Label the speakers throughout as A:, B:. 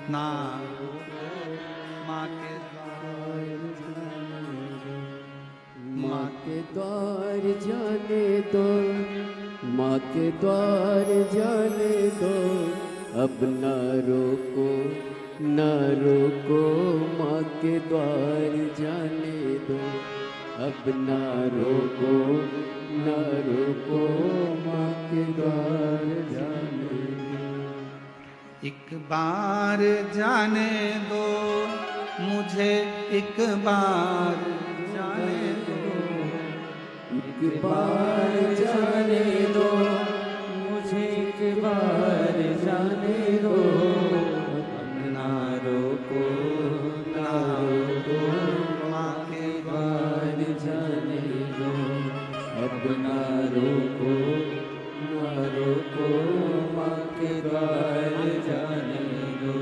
A: ना माँ के
B: माँ के द्वार जाने दो, माँ के द्वार जाने दो, अब न रोको न रोको, माँ के द्वार जाने दो, अब न रोको न रोको, माँ के द्वार जाने दो।
A: एक बार जाने दो मुझे, एक बार जाने दो,
B: एक बार जाने दो मुझे, एक बार जाने दो,
A: ना रोको ना रोको, माँ के
B: बार जाने दो, अब ना रोको ना रोको, माँ के द्वार जाने दो।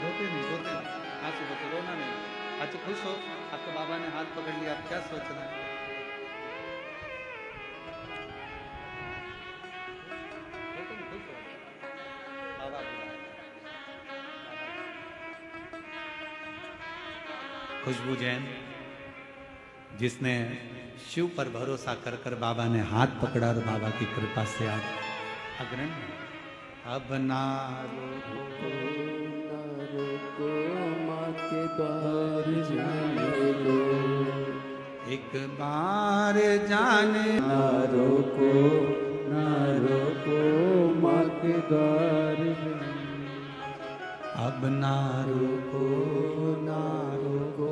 A: रोते नहीं, रोते नहीं, आंसू बचे, रोना नहीं। आज खुश हो, आपके बाबा ने हाथ पकड़ लिया, आप क्या सोच रहे हैं? रोते नहीं, खुश हो, बाबा बुला रहे हैं। खुशबू जैन, जिसने शिव पर भरोसा कर कर बाबा ने हाथ पकड़ा और बाबा की कृपा से आज अग्रणी। अब ना रोको
B: ना रोको, माँ के द्वार जाने दो,
A: एक बार जाने
B: ना रोको ना रोको, माँ के द्वार जाने दो।
A: अब ना रोको ना रोको,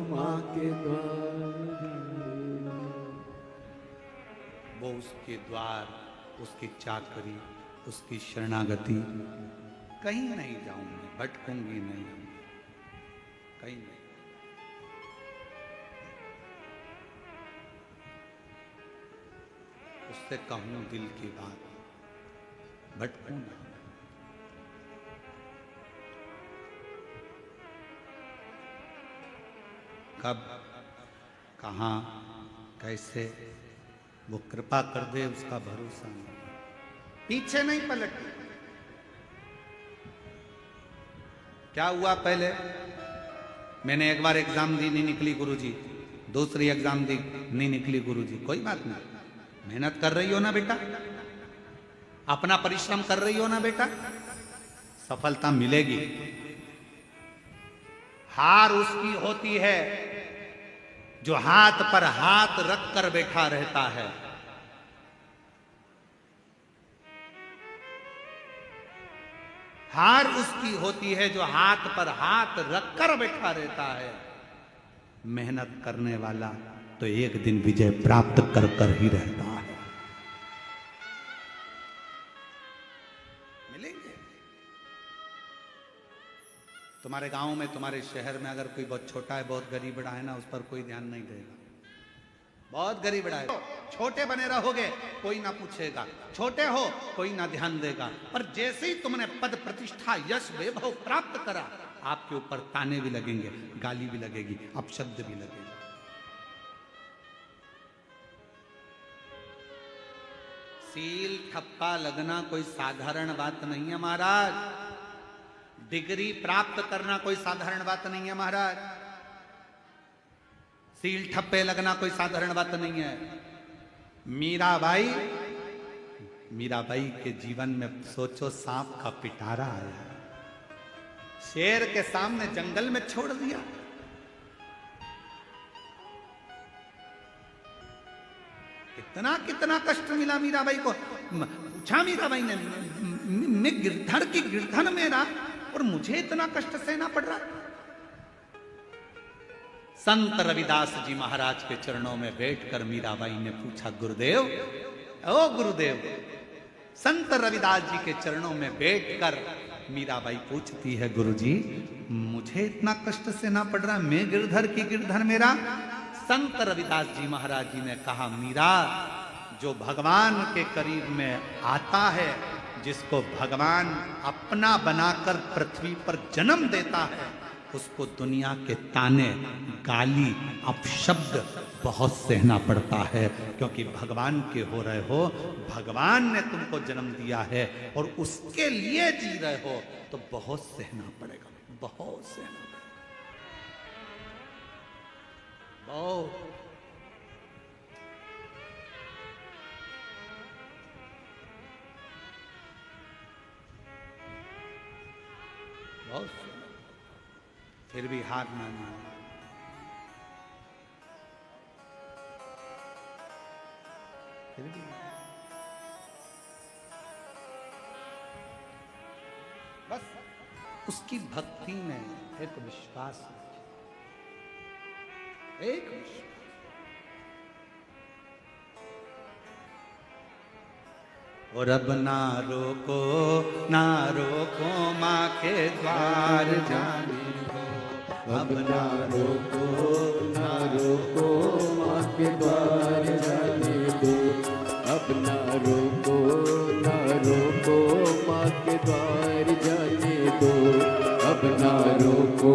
B: माँ के द्वार जाने दो।
A: वो उसके द्वार, उसकी चाकरी, उसकी शरणागति, कहीं नहीं जाऊंगी, भटकूंगी नहीं, कहीं नहीं। उससे कहूं दिल की बात, भटकूं नहीं। कब, कहाँ, कैसे वो कृपा कर दे, उसका भरोसा नहीं, पीछे नहीं पलटती। क्या हुआ पहले, मैंने एक बार एग्जाम दी, नहीं निकली गुरुजी, दूसरी एग्जाम दी, नहीं निकली गुरुजी, कोई बात नहीं, मेहनत कर रही हो ना बेटा, अपना परिश्रम कर रही हो ना बेटा, सफलता मिलेगी। हार उसकी होती है जो हाथ पर हाथ रख कर बैठा रहता है। हार उसकी होती है जो हाथ पर हाथ रख कर बैठा रहता है। मेहनत करने वाला तो एक दिन विजय प्राप्त कर कर ही रहता है। मिलेंगे तुम्हारे गांव में, तुम्हारे शहर में, अगर कोई बहुत छोटा है, बहुत गरीब बड़ा है ना, उस पर कोई ध्यान नहीं देगा। बहुत गरीब बड़ा है, छोटे बने रहोगे कोई ना पूछेगा, छोटे हो कोई ना ध्यान देगा, पर जैसे ही तुमने पद प्रतिष्ठा यश वैभव प्राप्त करा, आपके ऊपर ताने भी लगेंगे, गाली भी लगेगी, अपशब्द भी लगेगा। सील ठप्पा लगना कोई साधारण बात नहीं है महाराज। डिग्री प्राप्त करना कोई साधारण बात नहीं है महाराज। सील ठप्पे लगना कोई साधारण बात नहीं है। मीराबाई के जीवन में सोचो, सांप का पिटारा आया, शेर के सामने जंगल में छोड़ दिया। कितना कितना कष्ट मिला मीराबाई को। पूछा मीराबाई ने, मैं गिरधर की गिरधन मेरा, और मुझे इतना कष्ट सहना पड़ रहा। संत रविदास जी महाराज के चरणों में बैठकर मीराबाई ने पूछा, गुरुदेव, ओ गुरुदेव। संत रविदास जी के चरणों में बैठकर मीराबाई पूछती है, गुरुजी मुझे इतना कष्ट सहना पड़ रहा, मैं गिरधर की गिरधर मेरा। संत रविदास जी महाराज जी ने कहा, मीरा, जो भगवान के करीब में आता है, जिसको भगवान अपना बनाकर पृथ्वी पर जन्म देता है, उसको दुनिया के ताने, गाली, अपशब्द बहुत सहना पड़ता है, क्योंकि भगवान के हो रहे हो, भगवान ने तुमको जन्म दिया है और उसके लिए जी रहे हो, तो बहुत सहना पड़ेगा, बहुत सहना पड़ेगा, बहुत। बहुत सहना, फिर भी हार ना मानो। फिर भी बस उसकी भक्ति में एक विश्वास रखिए, एक विश्वास। और अब ना रोको, ना रोको माँ के द्वार जाने को, अब ना रोको,
B: ना रोको माँ के द्वार जाने दो, अब ना रोको, ना रोको माँ के द्वार जाने दो, अब ना रोको,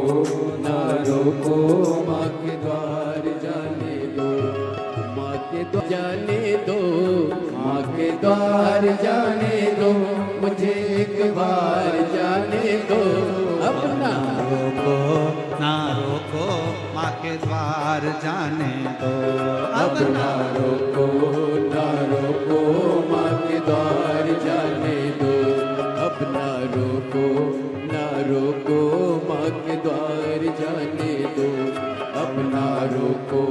B: ना रोको माँ के द्वार जाने दो, माँ के द्वार जाने दो, माँ के द्वार जाने दो, मुझे एक बार जाने दो, अब ना
A: रोको, ना रोको माँ के द्वार जाने दो,
B: अब ना रोको, ना रोको माँ के द्वार जाने दो, अब ना रोको, ना रोको माँ के द्वार जाने दो, अब ना रोको,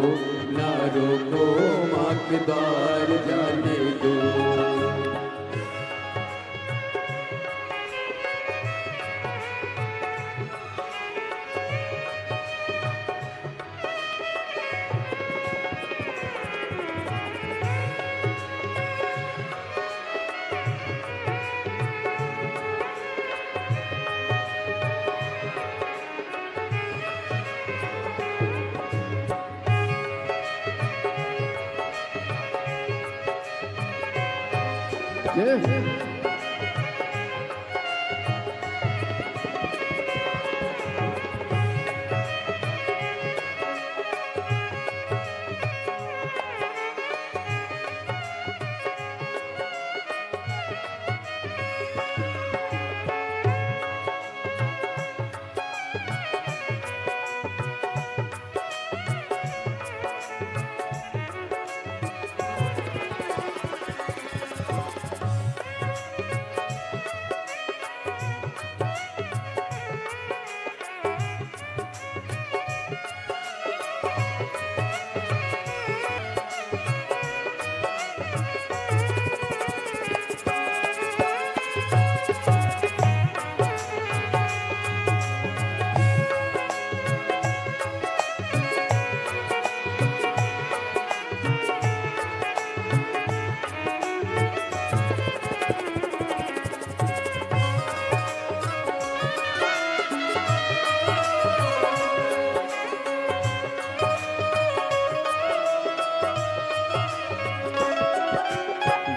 B: ना रोको माँ के द्वार जाने दो।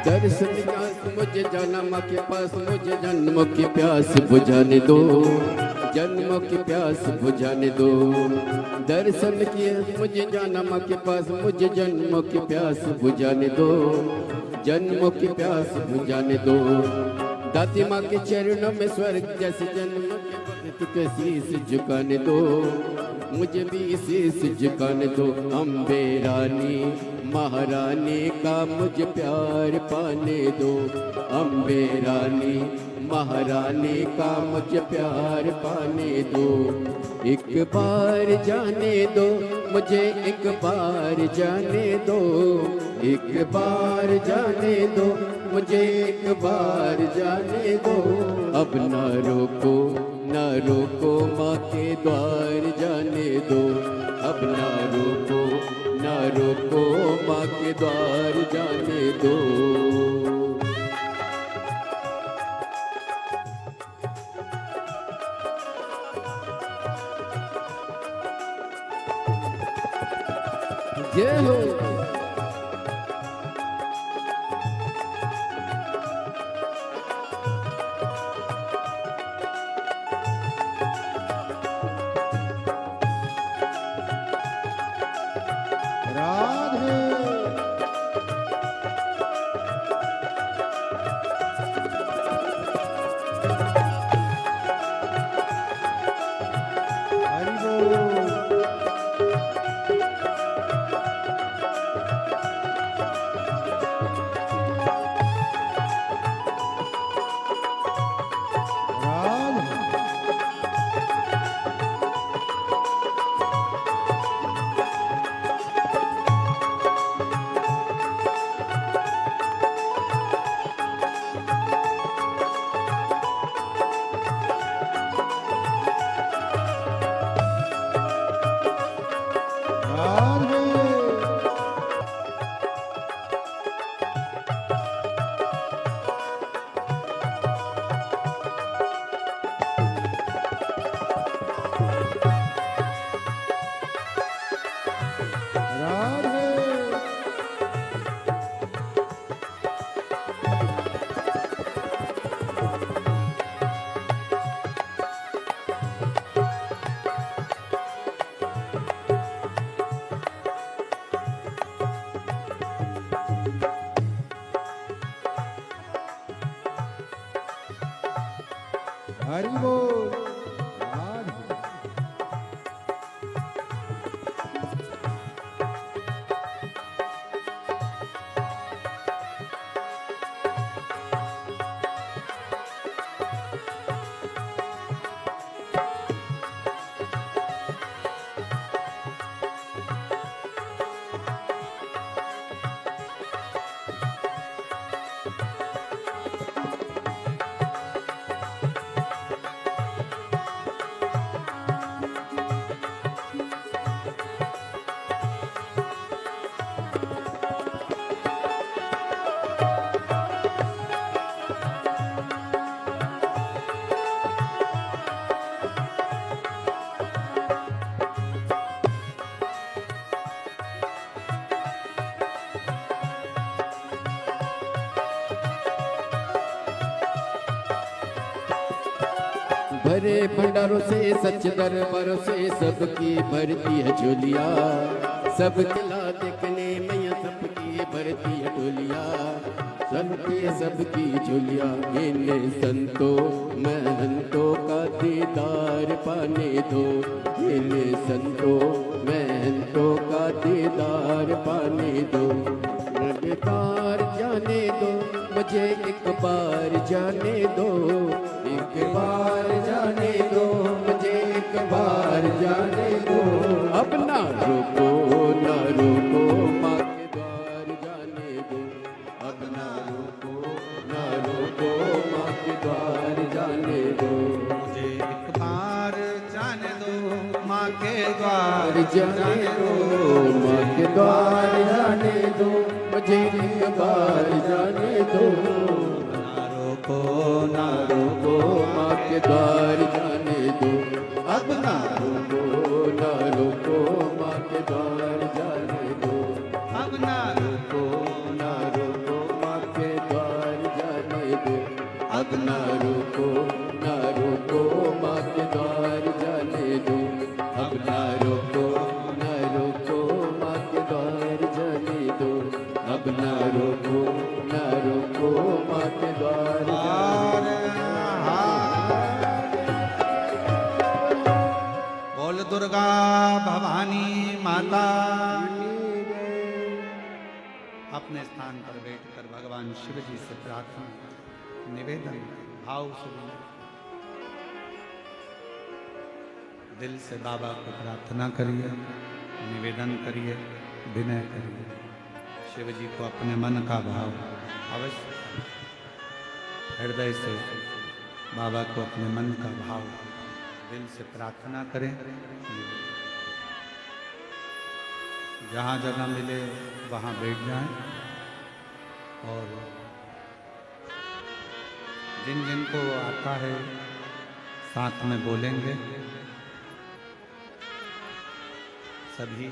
B: दर्शन प्यास मुझे जाना माँ के पास, मुझे जन्म की प्यास बुझाने दो, जन्म की प्यास बुझाने दो। दर्शन किए मुझे जाना माँ के पास, मुझे जन्म की प्यास बुझाने दो, जन्म की प्यास बुझाने दो। दाती माँ के चरणों में स्वर्ग जैसे जन्म के शीश झुकाने दो, मुझे भी शीश झुकाने दो। अम्बे रानी महारानी का मुझे प्यार पाने दो, अम्बे रानी महारानी का मुझे प्यार पाने दो। एक बार जाने दो मुझे, एक बार जाने दो, एक बार जाने दो मुझे, एक बार जाने दो। अब ना रोको, ना रोको माँ के द्वार जाने दो, अब ना रोको, ना रोको माँ के द्वार जाने दो। जय हो। हरि बोल। राधे। भरे भंडारों से सच दरबारों से सबकी भरती है झोलिया, सब खिला देखने मैया सबकी भरती है झोलिया, सबकी झोलिया। इन्हें संतों महंतों का दीदार पाने दो, इन्हें संतों महंतों का दीदार पाने दो। एक बार जाने दो मुझे, एक बार जाने दो, एक बार जाने दो मुझे, एक बार जाने दो। अब ना रोको ना रोको माँ के द्वार जाने दो, अब ना रोको ना रोको माँ के द्वार जाने दो।
A: मुझे एक बार जाने दो माँ के द्वार
B: जाने दो, माँ के द्वार जाने दो, मुझे एक बार जाने दो।
A: ना रोको ना
B: रोको माँ के द्वार जाने दो, अब ना रोको ना रोको माँ के द्वार जाने दो,
A: अब ना
B: रोको ना रोको माँ के द्वार जाने दो, अब ना रोको ना रोको माँ के द्वार जाने दो, अब ना रोको ना रोको माँ के द्वार जाने दो, अब ना रोको ना रोको माँ के द्वार जाने दो।
A: बोल दुर्गा भवानी माता। अपने स्थान पर बैठकर भगवान शिव जी से प्रार्थना निवेदन भाव से दिल से बाबा को प्रार्थना करिए, निवेदन करिए, विनय करिए। शिव जी को अपने मन का भाव अवश्य हृदय से बाबा को अपने मन का भाव दिल से प्रार्थना करें। जहाँ जगह मिले वहाँ बैठ जाएं और जिन जिन को आता है साथ में बोलेंगे सभी।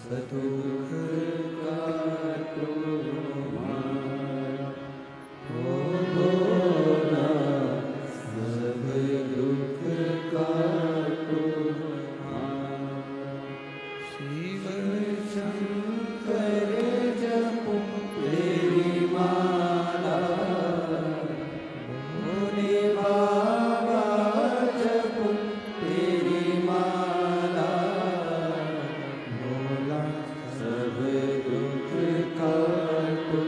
B: सब दुख काटो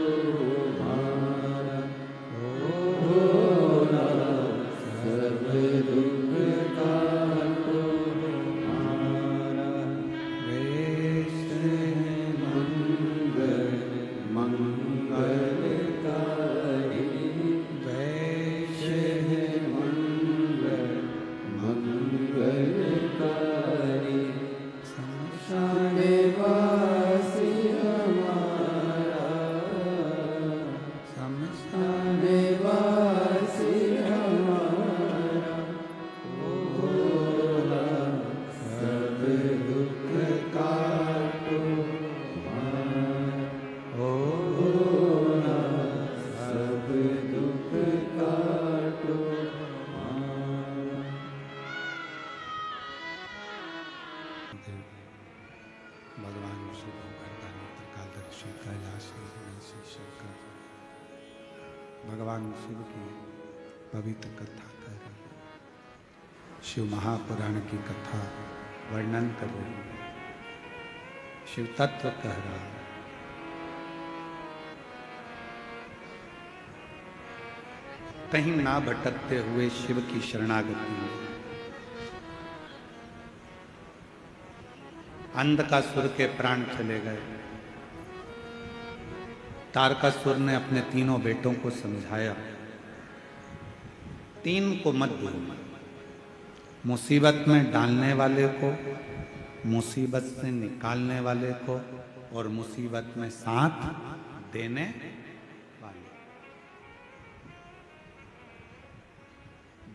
A: श्री कैलाशी निवासी शंकर भगवान शिव की पवित्र कथा कर रही है। शिव महापुराण की कथा वर्णन कर रही है, शिव तत्व कह रहा है। कहीं ना भटकते हुए शिव की शरणागति में अंधकासुर के प्राण चले गए। तारकासुर ने अपने तीनों बेटों को समझाया, तीन को मत दो, मुसीबत में डालने वाले को, मुसीबत से निकालने वाले को और मुसीबत में साथ देने वाले।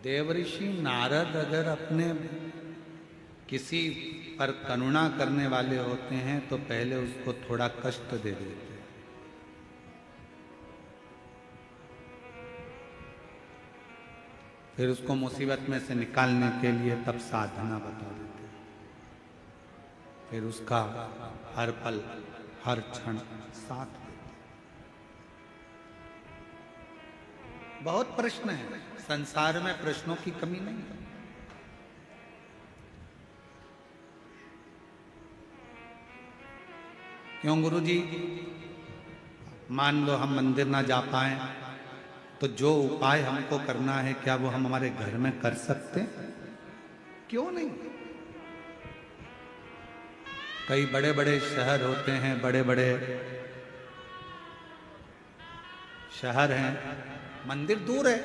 A: देवऋषि नारद अगर अपने किसी पर करुणा करने वाले होते हैं तो पहले उसको थोड़ा कष्ट दे देते हैं, फिर उसको मुसीबत में से निकालने के लिए तब साधना बता देते हैं, फिर उसका हर पल हर क्षण साथ देते हैं। बहुत प्रश्न है, संसार में प्रश्नों की कमी नहीं है। क्यों गुरुजी? मान लो हम मंदिर ना जा पाए तो जो उपाय हमको करना है क्या वो हम हमारे घर में कर सकते? क्यों नहीं? कई बड़े बड़े शहर होते हैं, बड़े बड़े शहर हैं, मंदिर दूर है।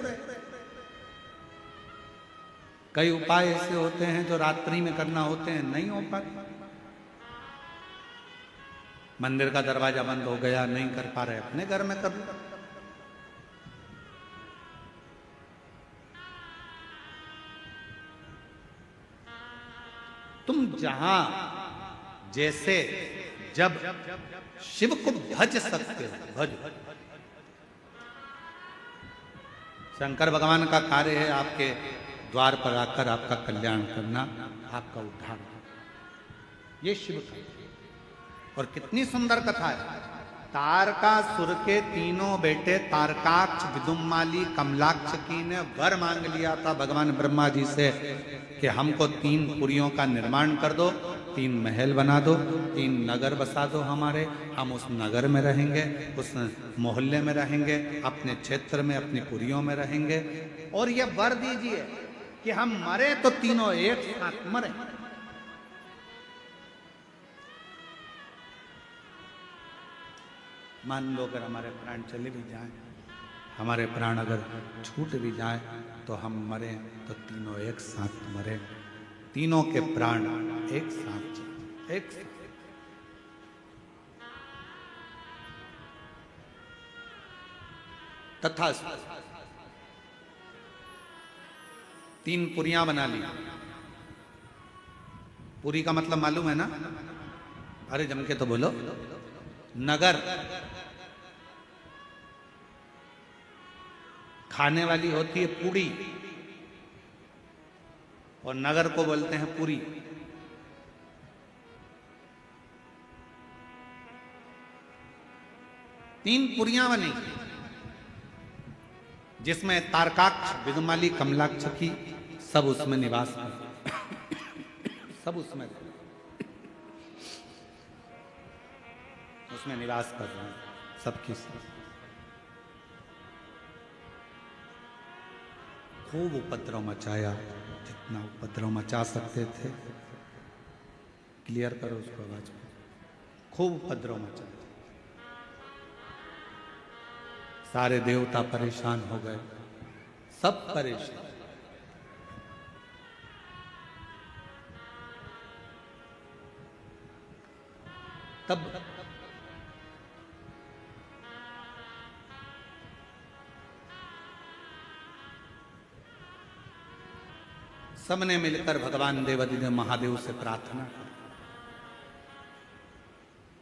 A: कई उपाय ऐसे होते हैं जो रात्रि में करना होते हैं, नहीं हो पाते। मंदिर का दरवाजा बंद हो गया, नहीं कर पा रहे, अपने घर में कर लो। तुम जहां जैसे जब शिव को भज सकते हो, भज। शंकर भगवान का कार्य है आपके द्वार पर आकर आपका कल्याण करना, आपका उद्धार करना। ये शिव का, और कितनी सुंदर कथा है। तारकासुर के तीनों बेटे तारकाक्ष, विदुम्माली, कमलाक्षकी ने वर मांग लिया था भगवान ब्रह्मा जी से कि हमको 3 पुरियों का निर्माण कर दो, 3 महल बना दो, 3 नगर बसा दो हमारे, हम उस नगर में रहेंगे, उस मोहल्ले में रहेंगे, अपने क्षेत्र में अपनी पुरियों में रहेंगे, और ये वर दीजिए कि हम मरे तो तीनों एक साथ मरे। मान लो अगर हमारे प्राण चले भी जाएं, हमारे प्राण अगर छूट भी जाएं तो हम मरे तो तीनों एक साथ मरे, तीनों के प्राण एक साथ, एक साथ। तथा 3 पुरियां बना ली। पुरी का मतलब मालूम है ना? अरे जम के तो बोलो। नगर खाने वाली होती है पूड़ी, और नगर को बोलते हैं पुरी। तीन पुरियां बनी जिसमें तारकाक्ष, विदुमाली, कमलाक्ष की सब उसमें निवास सब उसमें निवास कर रहे हैं, सबकी सब। खूब उपद्रव मचाया, जितना उपद्रव मचा सकते थे। क्लियर करो उसको आवाज को। खूब उपद्रव मचाया, सारे देवता परेशान हो गए, सब परेशान। तब सबने मिलकर भगवान देवादिदेव महादेव से प्रार्थना की।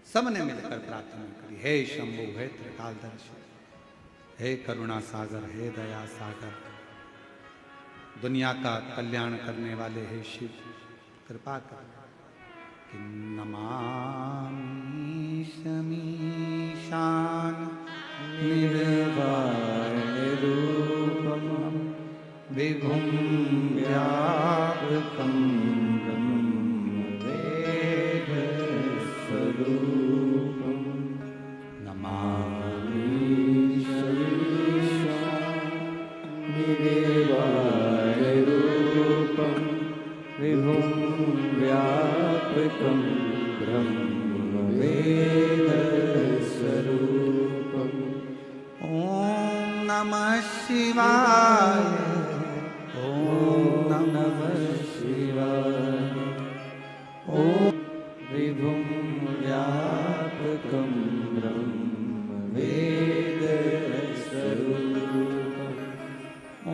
A: सबने मिलकर प्रार्थना करी, हे शंभु, हे त्रिकालदर्शी, हे करुणा सागर, हे दया सागर, दुनिया का कल्याण करने वाले हे शिव, कृपा कर कि नमामि शमी ईशान
C: निर्वाणरूपं
A: विभुं व्यापकं
C: वेदस्वरूपं
A: नमामि
C: निर्वाणरूपं विभुं व्यापकं ब्रह्मवेदस्वरूपम्
A: ॐ नमः शिवाय ॐ नमः
C: शिवाय ॐ विभुं व्यापकं ब्रह्मवेदस्वरूपम्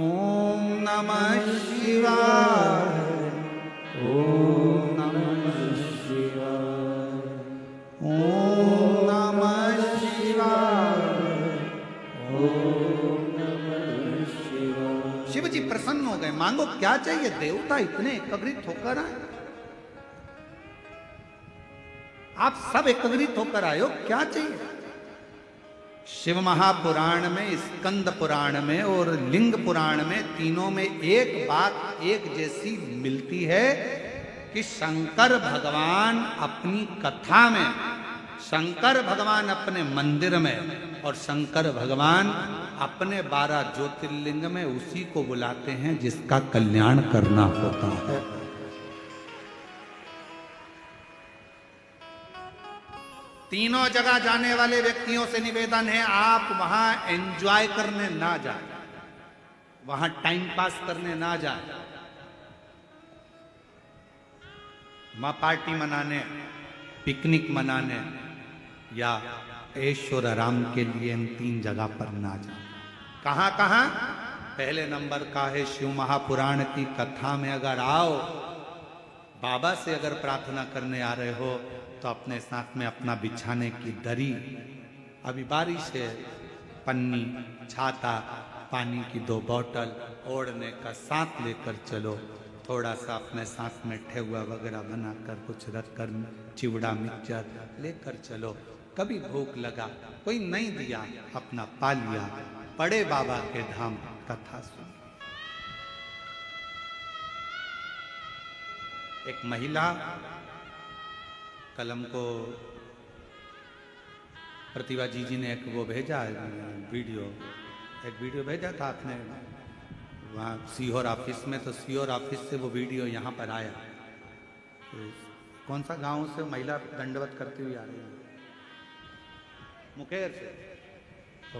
A: ॐ नमः शिवाय
C: ॐ नमः शिवाय
A: ॐ नमः शिवाय।
C: ॐ नमः शिवाय।
A: शिव जी प्रसन्न हो गए। मांगो क्या चाहिए? देवता इतने एकत्रित होकर आए, आप सब एकत्रित होकर आए हो, क्या चाहिए? शिव महापुराण में, स्कंद पुराण में और लिंग पुराण में, तीनों में एक बात एक जैसी मिलती है कि शंकर भगवान अपनी कथा में, शंकर भगवान अपने मंदिर में और शंकर भगवान अपने 12 ज्योतिर्लिंग में उसी को बुलाते हैं जिसका कल्याण करना होता है। तीनों जगह जाने वाले व्यक्तियों से निवेदन है, आप वहां एंजॉय करने ना जाए, वहां टाइम पास करने ना जाए, वहां पार्टी मनाने, पिकनिक मनाने या ऐश्वर आराम के लिए इन 3 जगह पर ना जाए। कहां कहां? पहले नंबर का है शिव महापुराण की कथा में अगर आओ, बाबा से अगर प्रार्थना करने आ रहे हो तो अपने साथ में अपना बिछाने की दरी, अभी बारिश है, पन्नी, छाता, पानी की 2 बोतल, ओढ़ने का साथ लेकर चलो। थोड़ा सा अपने साथ में ठेहुआ वगैरह बनाकर कुछ रख कर, चिवड़ा मिक्सचर लेकर चलो। कभी भूख लगा, कोई नहीं दिया, अपना पा लिया, बड़े बाबा के धाम कथा सुन। एक महिला कलम को प्रतिभा जी ने एक वो भेजा वीडियो, एक वीडियो भेजा था आपने वहाँ सीहोर ऑफिस में, तो सीहोर ऑफिस से वो वीडियो यहाँ पर आया। तो कौन सा गांव से महिला दंडवत करती हुई आ रही है? मुकेर से। तो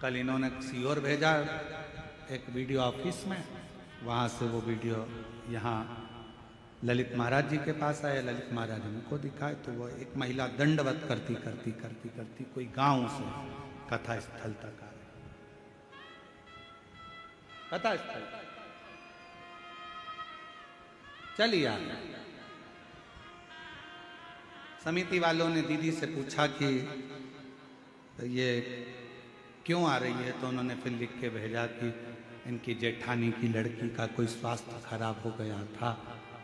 A: कल इन्होंने सीहोर भेजा एक वीडियो ऑफिस में, वहाँ से वो वीडियो यहाँ ललित महाराज जी के पास आए। ललित महाराज उनको दिखाए तो वो एक महिला दंडवत करती करती करती करती कोई गांव से कथा स्थल तक आ गई। कथा स्थल चलिए आ गए। समिति वालों ने दीदी से पूछा कि ये क्यों आ रही है, तो उन्होंने फिर लिख के भेजा कि इनकी जेठानी की लड़की का कोई स्वास्थ्य खराब हो गया था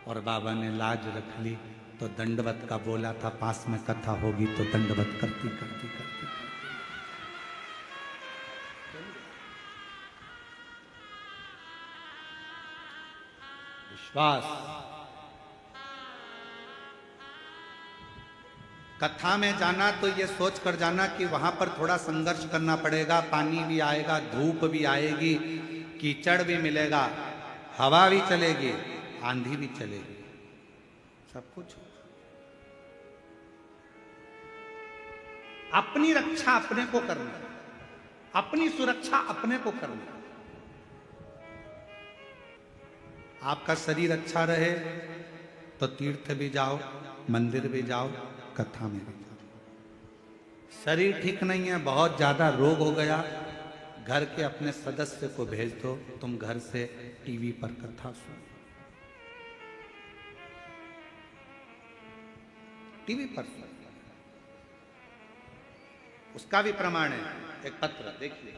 A: और बाबा ने लाज रख ली, तो दंडवत का बोला था, पास में कथा होगी तो दंडवत करती करती करती। विश्वास। कथा में जाना तो ये सोच कर जाना कि वहां पर थोड़ा संघर्ष करना पड़ेगा, पानी भी आएगा, धूप भी आएगी, कीचड़ भी मिलेगा, हवा भी चलेगी, आंधी भी चलेगी, सब कुछ। अपनी रक्षा अपने को करना, अपनी सुरक्षा अपने को करना। आपका शरीर अच्छा रहे तो तीर्थ भी जाओ, मंदिर भी जाओ, कथा में भी जाओ। शरीर ठीक नहीं है, बहुत ज्यादा रोग हो गया, घर के अपने सदस्य को भेज दो, तुम घर से टीवी पर कथा सुनो, टीवी पर सुनो। उसका भी प्रमाण है, एक पत्र देखिए।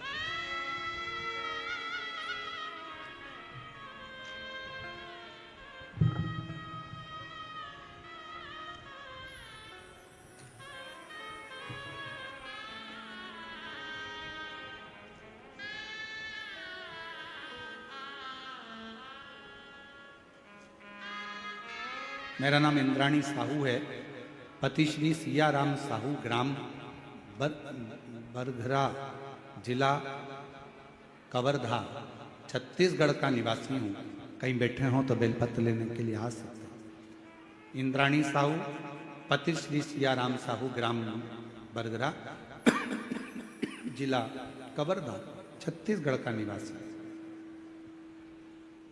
A: मेरा नाम इंद्राणी साहू है। पति श्री सियाराम साहू, ग्राम बरघरा, जिला कवर्धा, छत्तीसगढ़ का निवासी हूँ। कहीं बैठे हों तो बेलपत्र लेने के लिए आ सकते हैं। इंद्राणी साहू, पति श्री सियाराम साहू, ग्राम बरघरा, जिला कवर्धा, छत्तीसगढ़ का निवासी।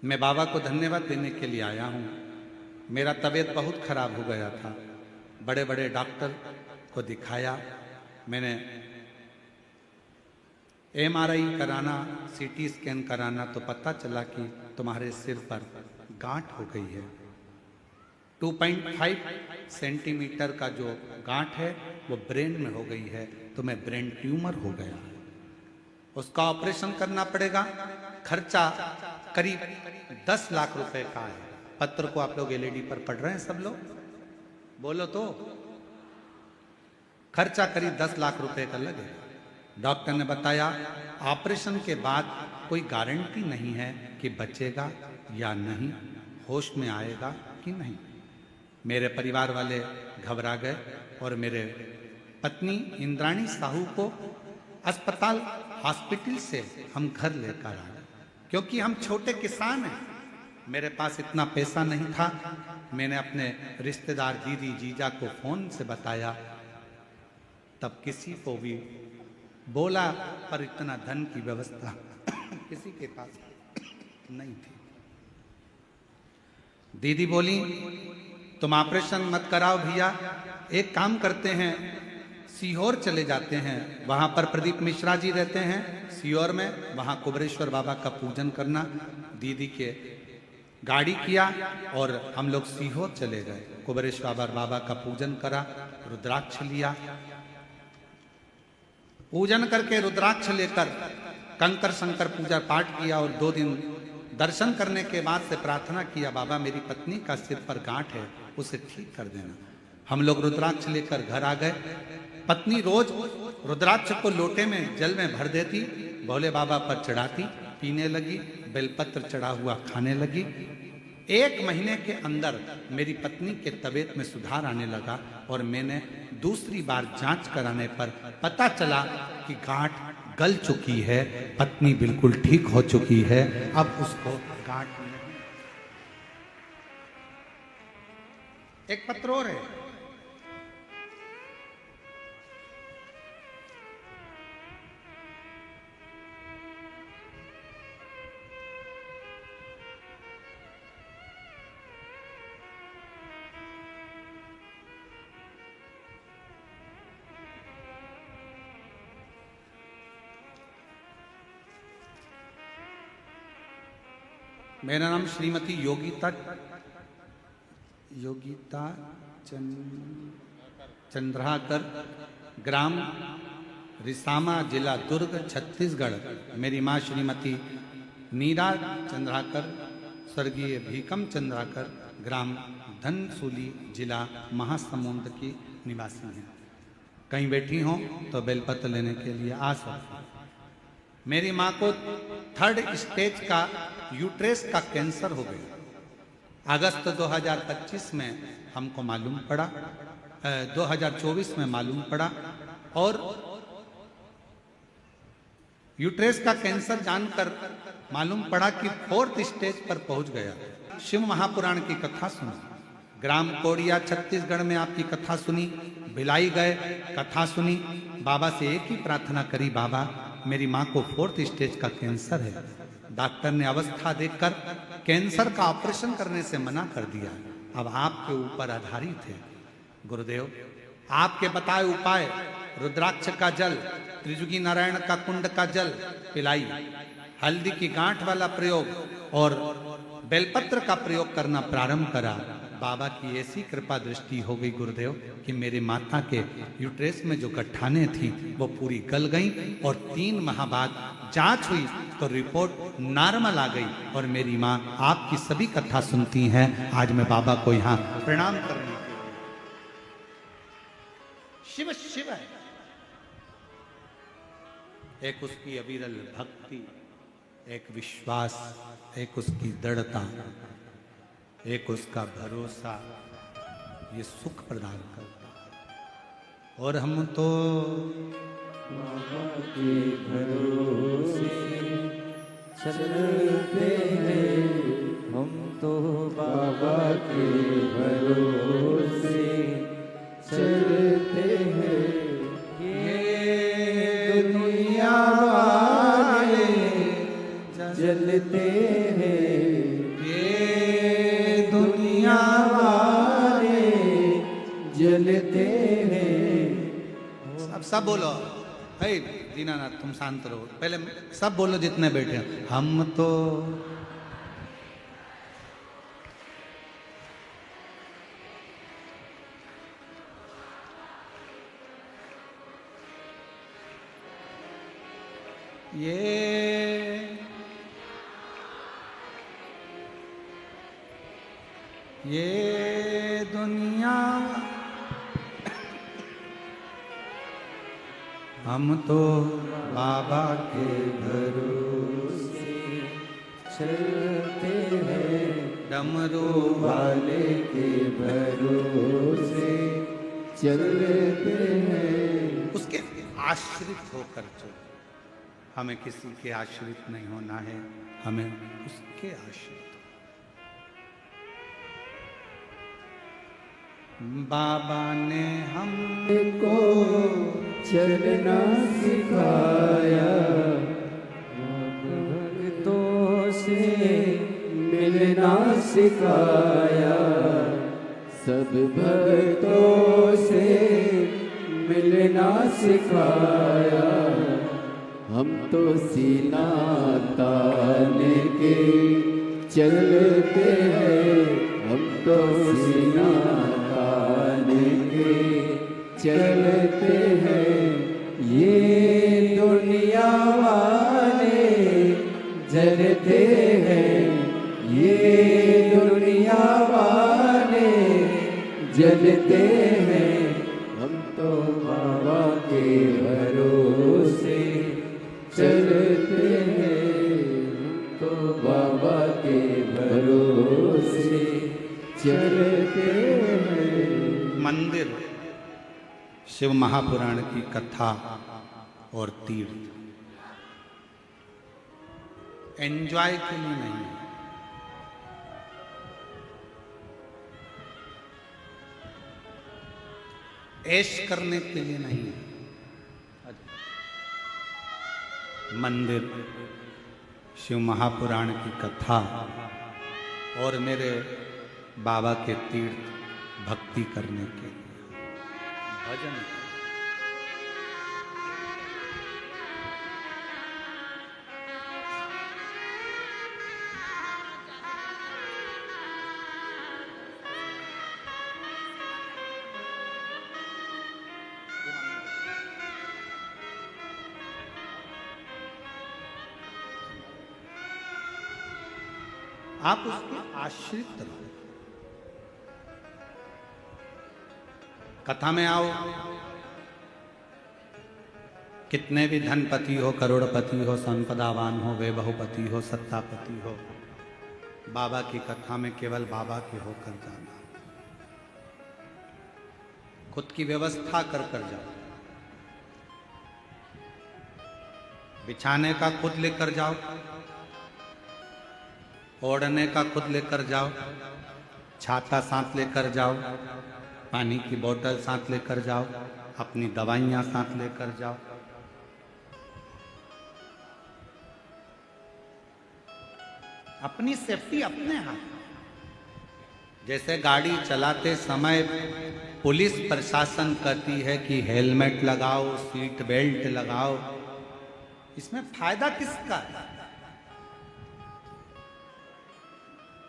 A: मैं बाबा को धन्यवाद देने के लिए आया हूँ। मेरा तबीयत बहुत खराब हो गया था। बड़े बड़े डॉक्टर को दिखाया। मैंने MRI कराना, CT स्कैन कराना, तो पता चला कि तुम्हारे सिर पर गांठ हो गई है। 2.5 सेंटीमीटर का जो गांठ है वो ब्रेन में हो गई है। तुम्हें ब्रेन ट्यूमर हो गया है। उसका ऑपरेशन करना पड़ेगा। खर्चा करीब 10 लाख रुपए का है। पत्र को आप लोग LED पर पढ़ रहे हैं सब लोग, बोलो तो। खर्चा करीब 10 लाख रुपए का लगेगा। डॉक्टर ने बताया ऑपरेशन के बाद कोई गारंटी नहीं है कि बचेगा या नहीं, होश में आएगा कि नहीं। मेरे परिवार वाले घबरा गए और मेरे पत्नी इंद्राणी साहू को अस्पताल, हॉस्पिटल से हम घर लेकर आ गए। क्योंकि हम छोटे किसान हैं, मेरे पास इतना पैसा नहीं था। मैंने अपने रिश्तेदार दीदी जीजा को फोन से बताया, तब किसी को भी बोला, पर इतना धन की व्यवस्था किसी के पास नहीं थी। दीदी बोली तुम ऑपरेशन मत कराओ भैया, एक काम करते हैं, सीहोर चले जाते हैं। वहां पर प्रदीप मिश्रा जी रहते हैं सीहोर में, वहां कुबरेश्वर बाबा का पूजन करना। दीदी के गाड़ी किया और हम लोग सीहोर चले गए। कुबरेश्वर बाबा का पूजन करा, रुद्राक्ष लिया। पूजन करके रुद्राक्ष लेकर कंकर शंकर पूजा पाठ किया और 2 दिन दर्शन करने के बाद से प्रार्थना किया, बाबा मेरी पत्नी का सिर पर गांठ है, उसे ठीक कर देना। हम लोग रुद्राक्ष लेकर घर आ गए। पत्नी रोज रुद्राक्ष को लोटे में जल में भर देती, भोले बाबा पर चढ़ाती, पीने लगी, बेलपत्र चढ़ा हुआ खाने लगी। 1 महीने के अंदर मेरी पत्नी के तबीयत में सुधार आने लगा और मैंने दूसरी बार जांच कराने पर पता चला कि गांठ गल चुकी है, पत्नी बिल्कुल ठीक हो चुकी है। अब उसको गांठ नहीं। एक पत्र और है, मेरा नाम श्रीमती योगिता चंद्राकर, ग्राम रिसामा, जिला दुर्ग, छत्तीसगढ़। मेरी माँ श्रीमती नीरा चंद्राकर, स्वर्गीय भीकम चंद्राकर, ग्राम धनसूली, जिला महासमुंद की निवासी हैं। कहीं बैठी हों तो बेलपत्र लेने के लिए आ सकते हैं। मेरी माँ को 3rd स्टेज का यूट्रेस का कैंसर हो गया। अगस्त 2025 में हमको मालूम पड़ा, 2024 में मालूम पड़ा और यूट्रेस का कैंसर जानकर मालूम पड़ा कि 4th स्टेज पर पहुंच गया। शिव महापुराण की कथा सुनी, ग्राम कोड़िया छत्तीसगढ़ में आपकी कथा सुनी, भिलाई गए, कथा सुनी। बाबा से एक ही प्रार्थना करी, बाबा मेरी माँ को 4th स्टेज का कैंसर है। डॉक्टर ने अवस्था देखकर कैंसर का ऑपरेशन करने से मना कर दिया। अब आपके ऊपर आधारित है गुरुदेव, आपके बताए उपाय, रुद्राक्ष का जल, त्रिजुगी नारायण का कुंड का जल पिलाई, हल्दी की गांठ वाला प्रयोग और बेलपत्र का प्रयोग करना प्रारंभ करा। बाबा की ऐसी कृपा दृष्टि हो गई गुरुदेव कि मेरे माता के यूट्रेस में जो गठाने थी वो पूरी गल गई और 3 माह बाद जांच हुई तो रिपोर्ट नॉर्मल आ गई। और मेरी माँ आपकी सभी कथा सुनती हैं। आज मैं बाबा को यहाँ प्रणाम करने के लिए, शिव शिव है, एक उसकी अविरल भक्ति, एक विश्वास, एक उसकी दृढ़ता, एक उसका भरोसा, ये सुख प्रदान करता है। और हम तो
C: बाबा के भरोसे चलते हैं, हम तो बाबा के भरोसे चलते हैं। ये दुनिया वाले जलते हैं,
A: ये दुनिया
C: वाले जलते हैं।
A: अब सब बोलो। हे दीनानाथ तुम शांत रहो, पहले सब बोलो जितने बैठे हैं। हम तो ये दुनिया हम तो बाबा के
C: भरोसे चलते हैं,
A: डमरू
C: वाले के भरोसे चलते हैं।
A: उसके आश्रित होकर चलो। हमें किसी के आश्रित नहीं होना है, हमें उसके आश्रित। बाबा ने
C: हमको चलना सिखाया, भक्तों से मिलना सिखाया, सब भक्तों से मिलना सिखाया।
B: हम तो सीना तान के चलते हैं, हम तो सीना तान के चलते हैं।
C: ये दुनिया वाले जलते हैं, ये दुनिया वाले जलते हैं।
B: हम तो
C: बाबा के भरोसे चलते हैं, हम तो बाबा के भरोसे चलते हैं।
A: मंदिर, शिव महापुराण की कथा और तीर्थ एंजॉय के लिए नहीं है, ऐश करने के लिए नहीं है। मंदिर, शिव महापुराण की कथा और मेरे बाबा के तीर्थ भक्ति करने के लिए, भजन। आप उसके आश्रित रहो। कथा में आओ, कितने भी धनपति हो, करोड़पति हो, संपदावान हो, वे बहुपति हो, सत्तापति हो, बाबा की कथा में केवल बाबा के होकर जाना। खुद की व्यवस्था कर कर जाओ। बिछाने का खुद लेकर जाओ, ओढ़ने का खुद लेकर जाओ, छाता साथ लेकर जाओ, पानी की बोतल साथ लेकर जाओ, अपनी दवाइयाँ साथ लेकर जाओ। अपनी सेफ्टी अपने हाथ। जैसे गाड़ी चलाते समय पुलिस प्रशासन कहती है कि हेलमेट लगाओ, सीट बेल्ट लगाओ, इसमें फायदा किसका है?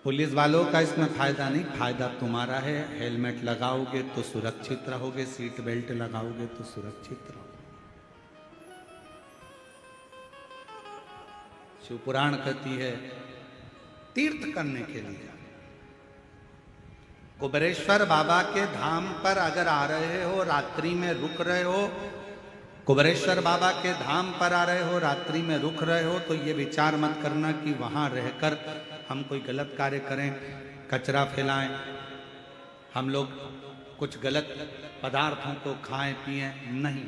A: पुलिस वालों का इसमें फायदा नहीं, फायदा तुम्हारा है। हेलमेट लगाओगे तो सुरक्षित रहोगे, सीट बेल्ट लगाओगे तो सुरक्षित रहोगे। शिव पुराण कहती है तीर्थ करने के लिए कुबेरेश्वर बाबा के धाम पर अगर आ रहे हो, रात्रि में रुक रहे हो, कुबेरेश्वर बाबा के धाम पर आ रहे हो, रात्रि में रुक रहे हो, तो ये विचार मत करना कि वहां रहकर हम कोई गलत कार्य करें, कचरा फैलाएं, हम लोग कुछ गलत पदार्थों को खाएं पिए नहीं,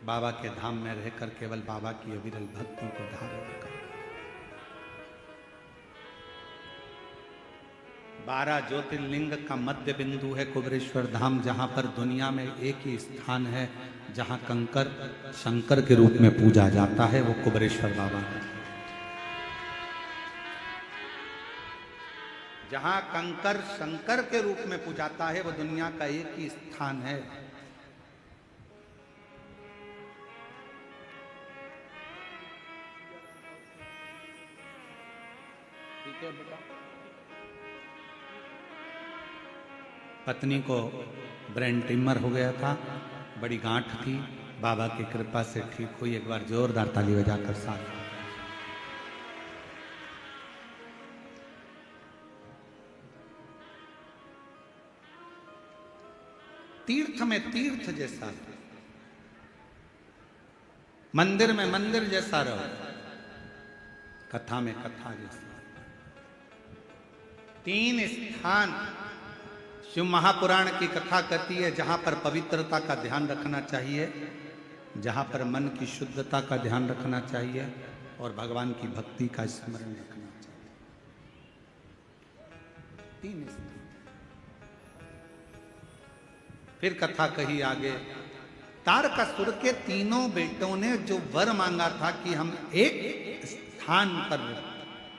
A: बाबा के धाम में रहकर केवल बाबा की अविरल भक्ति को धारण करें। 12 ज्योतिर्लिंग का मध्य बिंदु है कुबेरेश्वर धाम, जहां पर दुनिया में एक ही स्थान है जहां कंकर शंकर के रूप में पूजा जाता है, वो कुबेरेश्वर बाबा है। जहां कंकर शंकर के रूप में पूजाता है वो दुनिया का एक ही स्थान है। ठीक है बेटा। पत्नी को ब्रेन ट्यूमर हो गया था, बड़ी गांठ थी, बाबा की कृपा से ठीक हुई। एक बार जोरदार ताली बजाकर साथ। तीर्थ में तीर्थ जैसा, मंदिर में मंदिर जैसा रहो, कथा में कथा जैसा। 3 स्थान शिव महापुराण की कथा कहती है जहां पर पवित्रता का ध्यान रखना चाहिए, जहां पर मन की शुद्धता का ध्यान रखना चाहिए और भगवान की भक्ति का स्मरण रखना चाहिए। 3 स्थान। फिर कथा कही आगे, तारकासुर के 3 बेटों ने जो वर मांगा था कि हम एक स्थान पर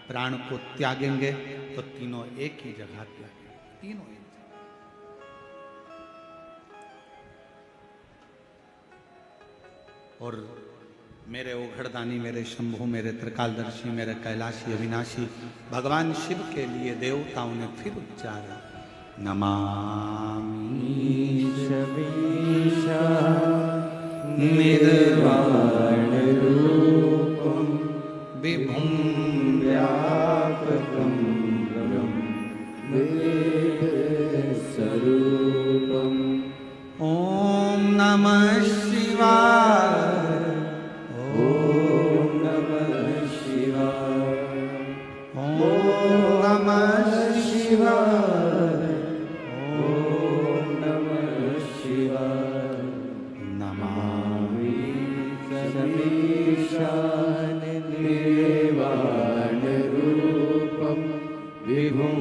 A: प्राण को त्यागेंगे, तो तीनों एक ही जगह त्यागे, तीनों एक। और मेरे ओघड़दानी, मेरे शंभु, मेरे त्रिकालदर्शी, मेरे कैलाशी अविनाशी भगवान शिव के लिए देवताओं ने फिर उच्चारा, नमामि
C: ईशमीशा निर्वाण रूपम
A: विभुं
C: व्यापकं वेद स्वरूपम।
A: ओम नमः शिवाय,
C: ओम नमः शिवाय,
A: ओम नमः शिवाय,
C: नमामि शमीशान निर्वाण रूपम विभुं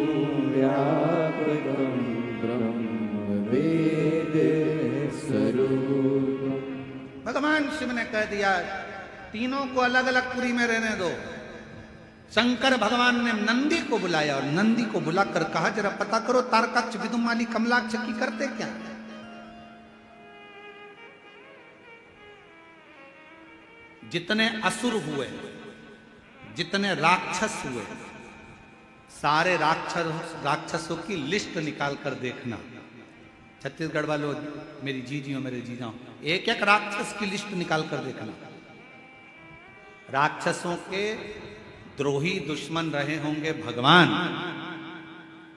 C: व्यापकं ब्रह्म वेद स्वरूपम।
A: भगवान शिव ने कह दिया तीनों को अलग अलग पुरी में रहने दो। शंकर भगवान ने नंदी को बुलाया और नंदी को बुलाकर कहा, जरा पता करो तारकाक्ष, विदुमाली, कमलाक्ष की करते क्या? जितने असुर हुए, जितने राक्षस हुए, सारे राक्षसों की लिस्ट निकाल कर देखना। छत्तीसगढ़ वालों, मेरी जीजियों, मेरे जीजाओं, एक एक राक्षस की लिस्ट निकाल कर देखना। राक्षसों के द्रोही दुश्मन रहे होंगे भगवान।